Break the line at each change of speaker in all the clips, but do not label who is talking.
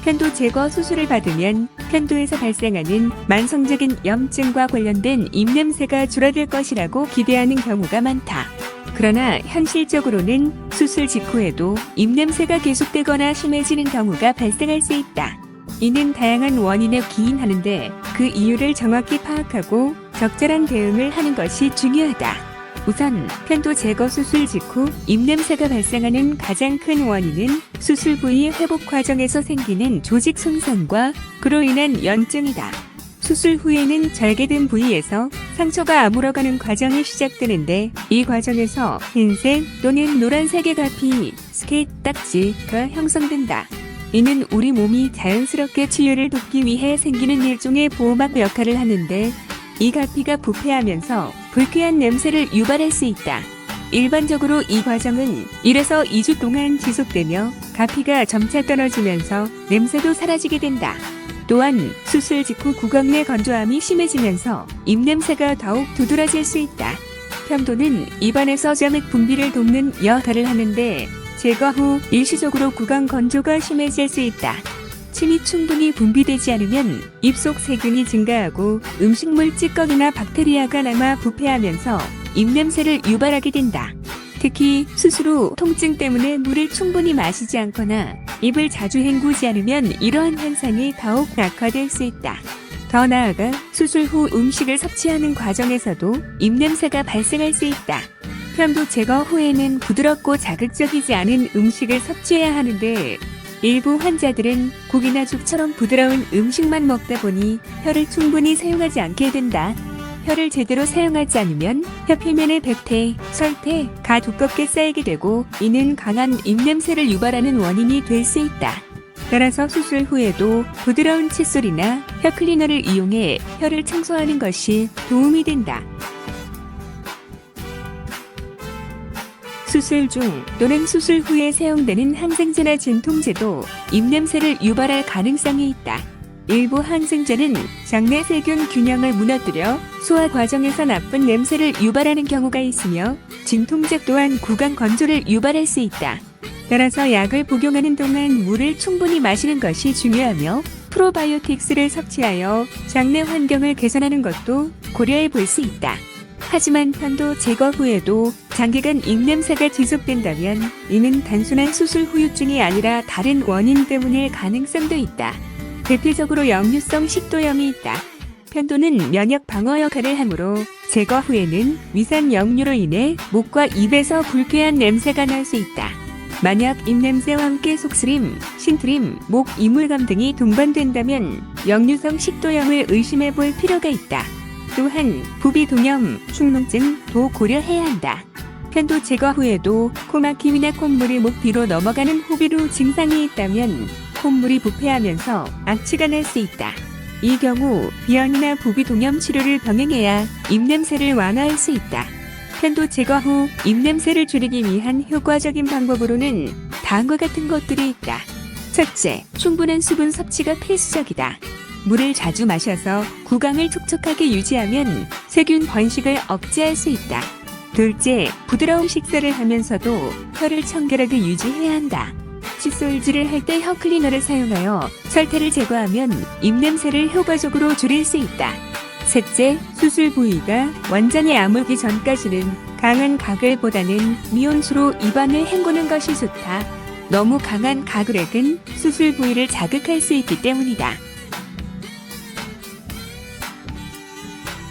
편도 제거 수술을 받으면 편도에서 발생하는 만성적인 염증과 관련된 입냄새가 줄어들 것이라고 기대하는 경우가 많다. 그러나 현실적으로는 수술 직후에도 입냄새가 계속되거나 심해지는 경우가 발생할 수 있다. 이는 다양한 원인에 기인하는데 그 이유를 정확히 파악하고 적절한 대응을 하는 것이 중요하다. 우선 편도 제거 수술 직후 입냄새가 발생하는 가장 큰 원인은 수술 부위 회복 과정에서 생기는 조직 손상과 그로 인한 염증이다. 수술 후에는 절개된 부위에서 상처가 아물어가는 과정이 시작되는데 이 과정에서 흰색 또는 노란색의 가피, 스케이트 딱지가 형성된다. 이는 우리 몸이 자연스럽게 치유를 돕기 위해 생기는 일종의 보호막 역할을 하는데 이 가피가 부패하면서 불쾌한 냄새를 유발할 수 있다. 일반적으로 이 과정은 1에서 2주 동안 지속되며 가피가 점차 떨어지면서 냄새도 사라지게 된다. 또한 수술 직후 구강 내 건조함이 심해지면서 입냄새가 더욱 두드러질 수 있다. 편도는 입안에서 점액 분비를 돕는 역할을 하는데 제거 후 일시적으로 구강 건조가 심해질 수 있다. 침이 충분히 분비되지 않으면 입속 세균이 증가하고 음식물 찌꺼기나 박테리아가 남아 부패하면서 입냄새를 유발하게 된다. 특히 수술 후 통증 때문에 물을 충분히 마시지 않거나 입을 자주 헹구지 않으면 이러한 현상이 더욱 악화될 수 있다. 더 나아가 수술 후 음식을 섭취하는 과정에서도 입냄새가 발생할 수 있다. 편도 제거 후에는 부드럽고 자극적이지 않은 음식을 섭취해야 하는데 일부 환자들은 국이나 죽처럼 부드러운 음식만 먹다 보니 혀를 충분히 사용하지 않게 된다. 혀를 제대로 사용하지 않으면 혀 표면의 백태, 설태가 두껍게 쌓이게 되고 이는 강한 입냄새를 유발하는 원인이 될 수 있다. 따라서 수술 후에도 부드러운 칫솔이나 혀 클리너를 이용해 혀를 청소하는 것이 도움이 된다. 수술 중 또는 수술 후에 사용되는 항생제나 진통제도 입냄새를 유발할 가능성이 있다. 일부 항생제는 장내 세균 균형을 무너뜨려 소화 과정에서 나쁜 냄새를 유발하는 경우가 있으며 진통제 또한 구강 건조를 유발할 수 있다. 따라서 약을 복용하는 동안 물을 충분히 마시는 것이 중요하며 프로바이오틱스를 섭취하여 장내 환경을 개선하는 것도 고려해 볼 수 있다. 하지만 편도 제거 후에도 장기간 입냄새가 지속된다면 이는 단순한 수술 후유증이 아니라 다른 원인 때문일 가능성도 있다. 대표적으로 역류성 식도염이 있다. 편도는 면역 방어 역할을 하므로 제거 후에는 위산 역류로 인해 목과 입에서 불쾌한 냄새가 날 수 있다. 만약 입냄새와 함께 속쓰림, 신트림, 목 이물감 등이 동반된다면 역류성 식도염을 의심해 볼 필요가 있다. 또한 부비동염, 축농증도 고려해야 한다. 편도 제거 후에도 코막힘이나 콧물이 목 뒤로 넘어가는 호비루 증상이 있다면 콧물이 부패하면서 악취가 날 수 있다. 이 경우 비염이나 부비동염 치료를 병행해야 입냄새를 완화할 수 있다. 편도 제거 후 입냄새를 줄이기 위한 효과적인 방법으로는 다음과 같은 것들이 있다. 첫째, 충분한 수분 섭취가 필수적이다. 물을 자주 마셔서 구강을 촉촉하게 유지하면 세균 번식을 억제할 수 있다. 둘째, 부드러운 식사를 하면서도 혀를 청결하게 유지해야 한다. 칫솔질을 할 때 혀 클리너를 사용하여 설태를 제거하면 입냄새를 효과적으로 줄일 수 있다. 셋째, 수술 부위가 완전히 아물기 전까지는 강한 가글보다는 미온수로 입안을 헹구는 것이 좋다. 너무 강한 가글액은 수술 부위를 자극할 수 있기 때문이다.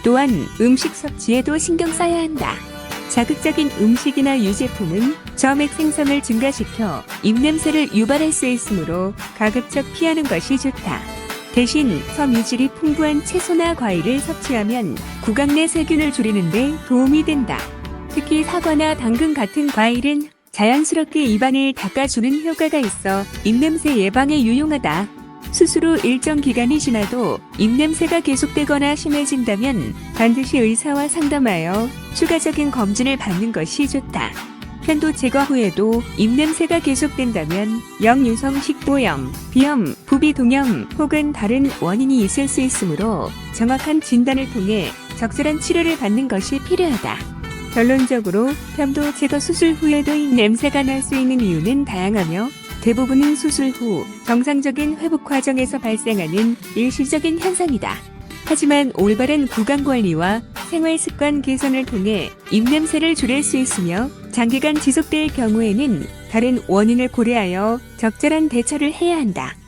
또한 음식 섭취에도 신경 써야 한다. 자극적인 음식이나 유제품은 점액 생성을 증가시켜 입냄새를 유발할 수 있으므로 가급적 피하는 것이 좋다. 대신 섬유질이 풍부한 채소나 과일을 섭취하면 구강 내 세균을 줄이는 데 도움이 된다. 특히 사과나 당근 같은 과일은 자연스럽게 입안을 닦아주는 효과가 있어 입냄새 예방에 유용하다. 수술 후 일정 기간이 지나도 입냄새가 계속되거나 심해진다면 반드시 의사와 상담하여 추가적인 검진을 받는 것이 좋다. 편도 제거 후에도 입냄새가 계속된다면 역류성 식도염, 비염, 부비동염 혹은 다른 원인이 있을 수 있으므로 정확한 진단을 통해 적절한 치료를 받는 것이 필요하다. 결론적으로 편도 제거 수술 후에도 입냄새가 날 수 있는 이유는 다양하며 대부분은 수술 후 정상적인 회복 과정에서 발생하는 일시적인 현상이다. 하지만 올바른 구강 관리와 생활 습관 개선을 통해 입냄새를 줄일 수 있으며 장기간 지속될 경우에는 다른 원인을 고려하여 적절한 대처를 해야 한다.